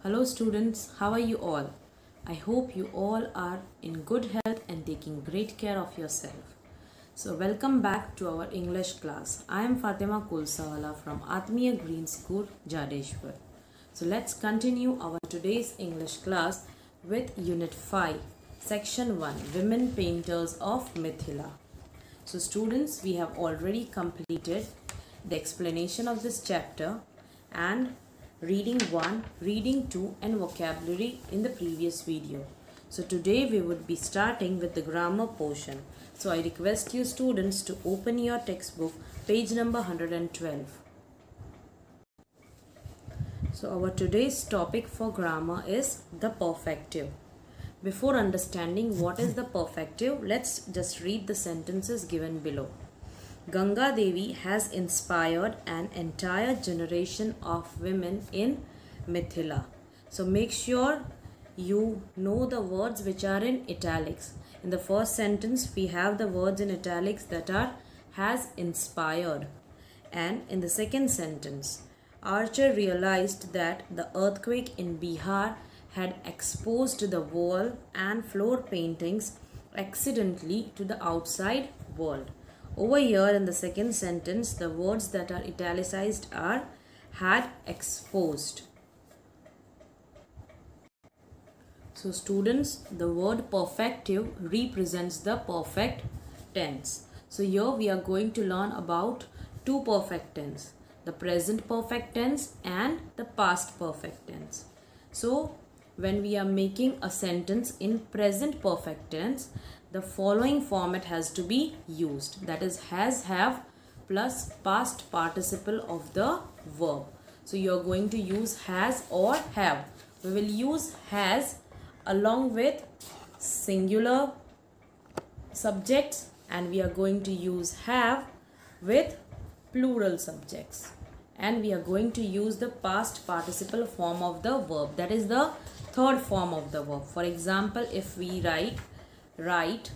Hello students, how are you all? I hope you all are in good health and taking great care of yourself. So welcome back to our English class. I am Fatima Kulsawala from Atmiya Green School, Jadeshwar. So let's continue our today's English class with Unit 5, Section 1, Women Painters of Mithila. So students, we have already completed the explanation of this chapter and reading 1, reading 2 and vocabulary in the previous video. So today we would be starting with the grammar portion. So I request you students to open your textbook page number 112. So our today's topic for grammar is the perfective. Before understanding what is the perfective, let's just read the sentences given below. Ganga Devi has inspired an entire generation of women in Mithila. So make sure you know the words which are in italics. In the first sentence, we have the words in italics that are has inspired. And in the second sentence, Archer realized that the earthquake in Bihar had exposed the wall and floor paintings accidentally to the outside world. Over here in the second sentence, the words that are italicized are had exposed. So students, the word perfective represents the perfect tense. So here we are going to learn about two perfect tense, the present perfect tense and the past perfect tense. So when we are making a sentence in present perfect tense, the following format has to be used, that is has, have plus past participle of the verb. So you are going to use has or have. We will use has along with singular subjects and we are going to use have with plural subjects, and we are going to use the past participle form of the verb, that is the third form of the verb. For example, if we write,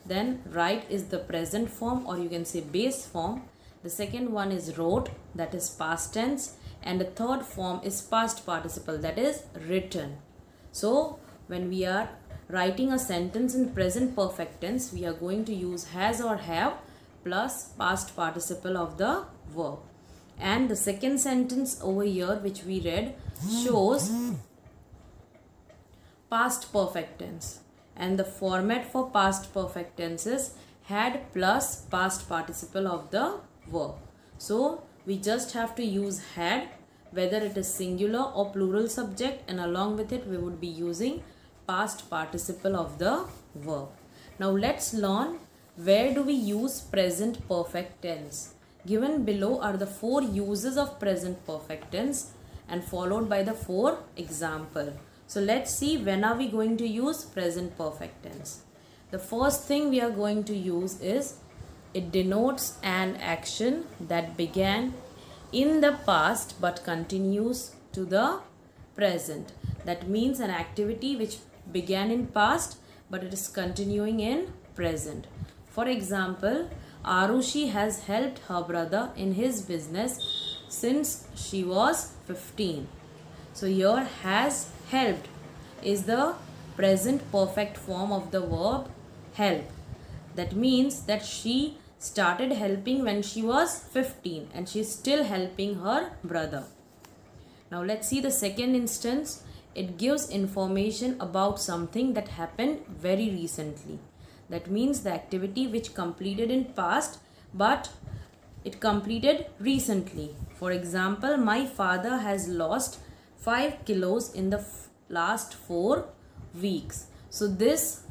then write is the present form, or you can say base form. The second one is wrote, that is past tense, and the third form is past participle, that is written. So when we are writing a sentence in present perfect tense, we are going to use has or have plus past participle of the verb. And the second sentence over here which we read shows past perfect tense, and the format for past perfect tense is had plus past participle of the verb. So we just have to use had whether it is singular or plural subject, and along with it we would be using past participle of the verb. Now let's learn where do we use present perfect tense. Given below are the 4 uses of present perfect tense and followed by the 4 example. So let's see when are we going to use present perfect tense. The first thing we are going to use is it denotes an action that began in the past but continues to the present. That means an activity which began in past but it is continuing in present. For example, Arushi has helped her brother in his business since she was 15. So here has helped is the present perfect form of the verb help. That means that she started helping when she was 15 and she is still helping her brother. Now let's see the second instance. It gives information about something that happened very recently. That means the activity which completed in past but it completed recently. For example, my father has lost 5 kilos in the last 4 weeks. So this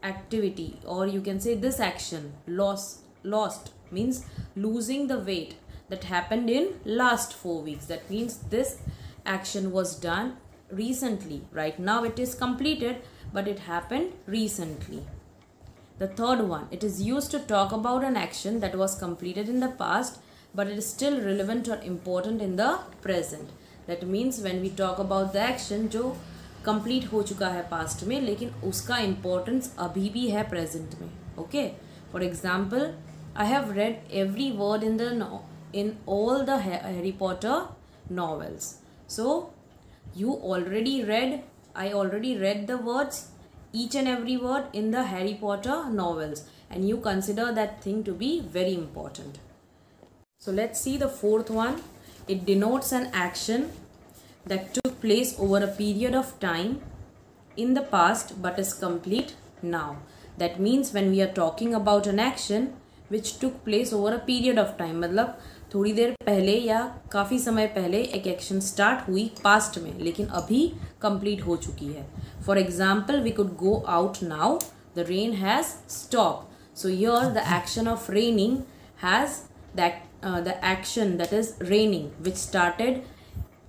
activity, or you can say this action, lost means losing the weight, that happened in last 4 weeks. That means this action was done recently. Right now it is completed but it happened recently. The third one, it is used to talk about an action that was completed in the past but it is still relevant or important in the present. That means when we talk about the action जो complete हो चुका है past में लेकिन उसका importance अभी भी है present में. Okay. For example, I have read every word in all the Harry Potter novels. So I already read the words, each and every word in the Harry Potter novels, and you consider that thing to be very important. So let's see the fourth one. It denotes an action that took place over a period of time in the past but is complete now. That means when we are talking about an action which took place over a period of time, मतलब थोड़ी देर पहले या काफ़ी समय पहले एक action start हुई past में, लेकिन अभी कंप्लीट हो चुकी है. For example, we could go out now, the rain has stop. So here the action of raining has the action that is raining which started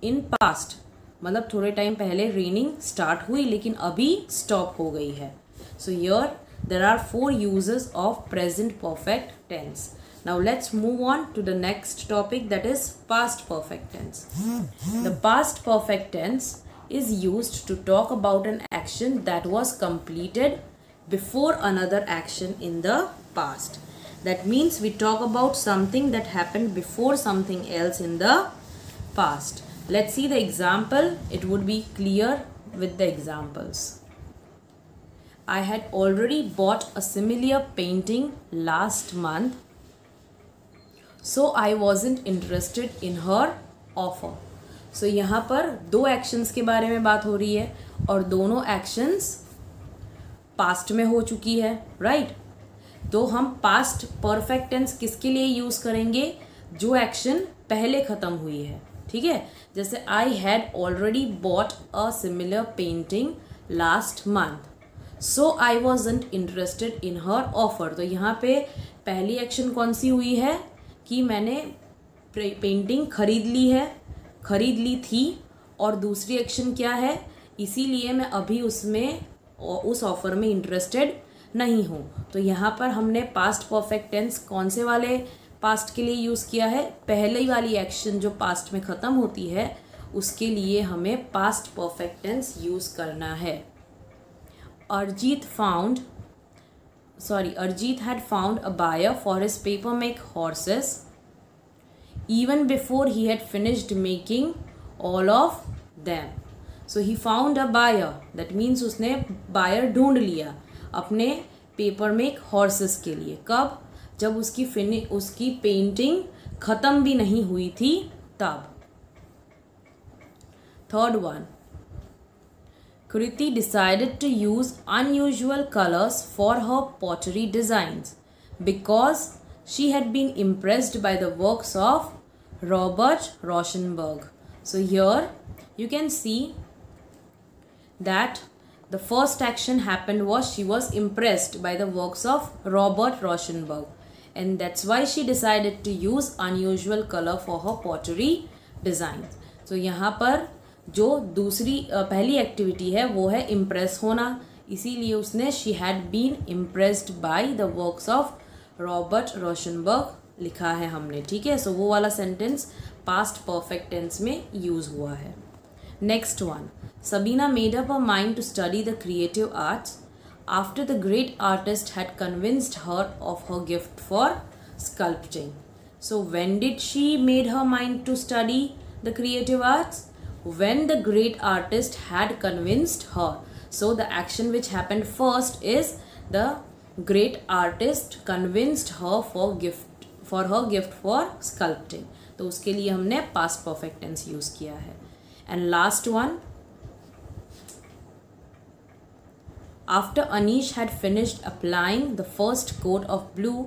in past, मतलब थोड़े time पहले रेनिंग स्टार्ट हुई लेकिन अभी stop हो गई है. So here there are 4 uses of present perfect tense. Now let's move on to the next topic, that is past perfect tense. The past perfect tense is used to talk about an action that was completed before another action in the past. That means we talk about something that happened before something else in the past. Let's see the example. It would be clear with the examples. I had already bought a similar painting last month, so I wasn't interested in her offer. So यहाँ पर 2 actions के बारे में बात हो रही है और दोनों actions past में हो चुकी है, right? तो हम past perfect tense किसके लिए use करेंगे? जो action पहले ख़त्म हुई है, ठीक है? जैसे I had already bought a similar painting last month, so I wasn't interested in her offer. तो यहाँ पे पहली action कौन सी हुई है कि मैंने पेंटिंग खरीद ली थी, और दूसरी एक्शन क्या है, इसीलिए मैं अभी उस ऑफर में इंटरेस्टेड नहीं हूँ. तो यहाँ पर हमने पास्ट परफेक्ट टेंस कौन से वाले पास्ट के लिए यूज़ किया है? पहले वाली एक्शन जो पास्ट में ख़त्म होती है उसके लिए हमें पास्ट परफेक्ट टेंस यूज़ करना है. Arjit had found a buyer for his paper make horses even before he had finished making all of them. So he found a buyer. That means उसने buyer ढूंढ लिया अपने paper make horses के लिए. कब? जब उसकी पेंटिंग ख़त्म भी नहीं हुई थी तब. Third one. Kriti decided to use unusual colors for her pottery designs because she had been impressed by the works of Robert Rauschenberg. So here you can see that the first action happened was she was impressed by the works of Robert Rauschenberg, and that's why she decided to use unusual color for her pottery designs. So यहाँ पर जो दूसरी पहली activity है वो है impress होना, इसीलिए उसने she had been impressed by the works of Robert Rauschenberg लिखा है हमने, ठीक है? सो वो वाला सेंटेंस पास्ट परफेक्ट टेंस में यूज हुआ है. Next one. Sabina made up a mind to study the creative arts after the great artist had convinced her of her gift for sculpting. So when did she made her mind to study the creative arts? When the great artist had convinced her. So the action which happened first is the great artist convinced her for her gift for sculpting. तो उसके लिए हमने past perfect tense use किया है. And last one. After Anish had finished applying the first coat of blue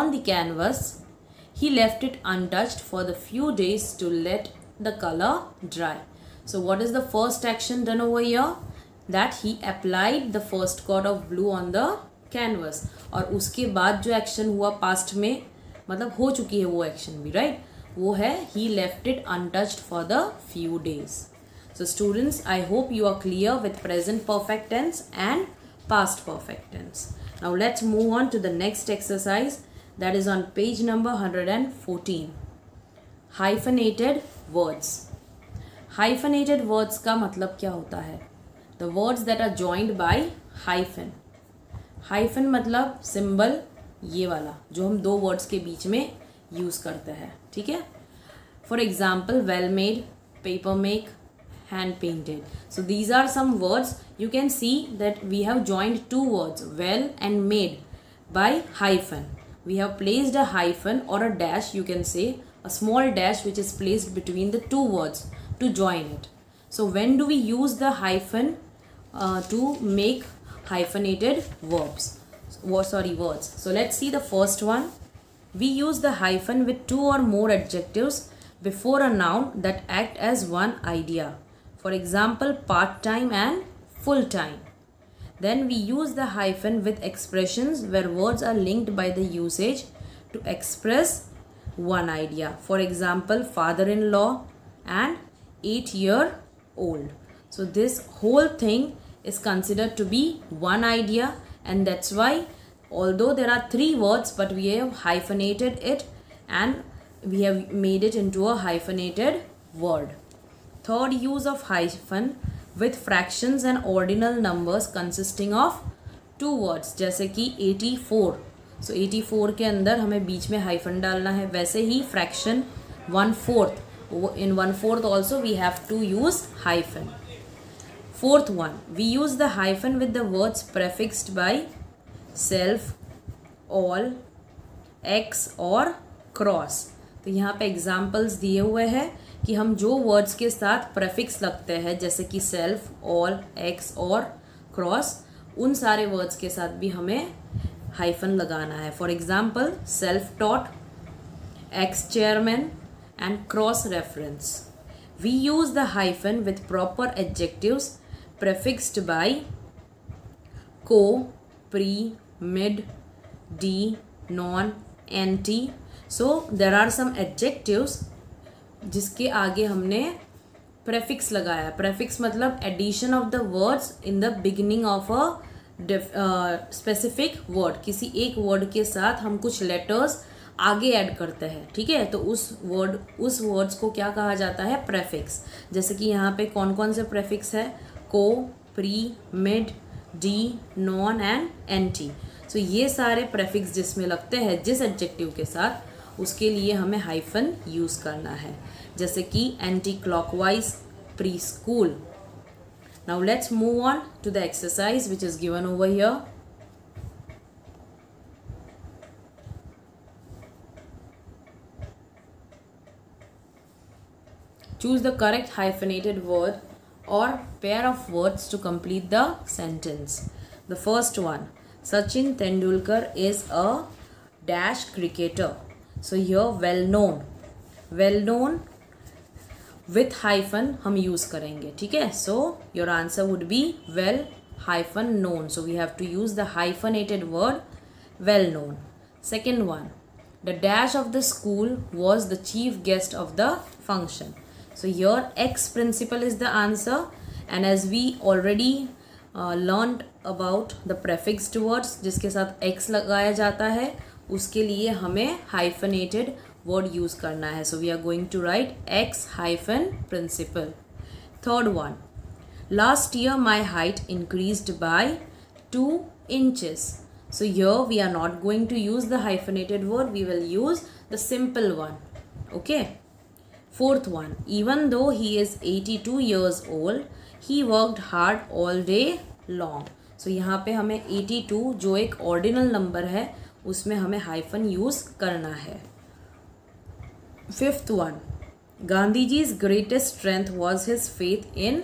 on the canvas, he left it untouched for the few days to let the color dry. So what is the first action done over here? That he applied the first coat of blue on the canvas. और उसके बाद जो action हुआ past में, मतलब हो चुकी है वो action भी, right? वो है he left it untouched for the few days. So students, I hope you are clear with present perfect tense and past perfect tense. Now let's move on to the next exercise, that is on page number 114. Hyphenated words. Hyphenated words का मतलब क्या होता है? The words that are joined by hyphen. Hyphen मतलब symbol ये वाला जो हम 2 words के बीच में यूज़ करते हैं, ठीक है? For example, well made, paper make, hand painted. So these are some words. You can see that we have joined two words, well and made, by hyphen. We have placed a hyphen or a dash, you can say a small dash which is placed between the two words to join it. So when do we use the hyphen to make hyphenated words? Words. So let's see the first one. We use the hyphen with two or more adjectives before a noun that act as one idea. For example, part-time and full-time. Then we use the hyphen with expressions where words are linked by the usage to express one idea. For example, father-in-law and 8-year-old. So this whole thing is considered to be one idea, and that's why although there are three words, but we have hyphenated it and we have made it into a hyphenated word. Third use of hyphen with fractions and ordinal numbers consisting of two words, जैसे कि 84. So 84 के अंदर हमें बीच में hyphen डालना है. वैसे ही fraction 1/4. In 1/4 also we have to use hyphen. Fourth one, we use the hyphen with the words prefixed by self, all, x और cross. तो यहाँ पे एग्जाम्पल्स दिए हुए हैं कि हम जो वर्ड्स के साथ प्रेफिक्स लगते हैं जैसे कि सेल्फ, ऑल, एक्स और क्रॉस, उन सारे वर्ड्स के साथ भी हमें हाइफन लगाना है. For example, self taught, ex chairman and cross reference. We use the hyphen with proper adjectives prefixed by co, pre, mid, de, non, anti. So there are some adjectives जिसके आगे हमने prefix लगाया. prefix मतलब addition of the words in the beginning of a specific word. किसी एक word के साथ हम कुछ letters आगे ऐड करते हैं, ठीक है. तो उस वर्ड्स को क्या कहा जाता है? prefix. जैसे कि यहाँ पे कौन कौन से prefix है? को, pre, mid, de, non and anti. So ये सारे प्रेफिक्स जिसमें लगते हैं जिस एडजेक्टिव के साथ, उसके लिए हमें हाइफन यूज करना है. जैसे कि anti clockwise, pre school. Now let's move on to the exercise which is given over here. Choose the correct hyphenated word or pair of words to complete the sentence. The first one, Sachin Tendulkar is a dash cricketer. So here well known with hyphen हम use करेंगे, ठीक है. So your answer would be well hyphen known. So we have to use the hyphenated word well known. Second one, the dash of the school was the chief guest of the function. So here X principle is the answer, and as we already learned about the prefixed words जिसके साथ X लगाया जाता है, उसके लिए हमें hyphenated word use करना है. So we are going to write X hyphen principle. Third one, last year my height increased by 2 inches. So here we are not going to use the hyphenated word, we will use the simple one. Okay. Fourth one, even though he is 82 years old, he worked hard all day long. So यहाँ पे हमें 82 जो एक ordinal number है उसमें हमें hyphen use करना है. Fifth one, Gandhiji's greatest strength was his faith in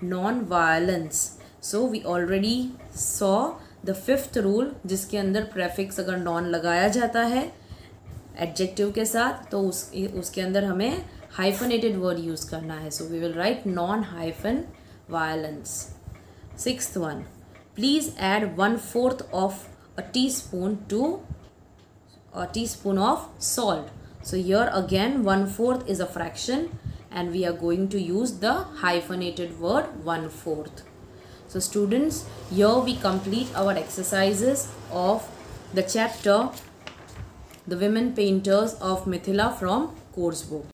non-violence. So we already saw the fifth rule जिसके अंदर prefix अगर non लगाया जाता है adjective के साथ तो उसके अंदर हमें hyphenated word use करना है. So we will write non-hyphen violence. Sixth one, please add 1/4 of a teaspoon to a teaspoon of salt. So here again 1/4 is a fraction and we are going to use the hyphenated word 1/4. So students, here we complete our exercises of the chapter The Women Painters of Mithila from course book.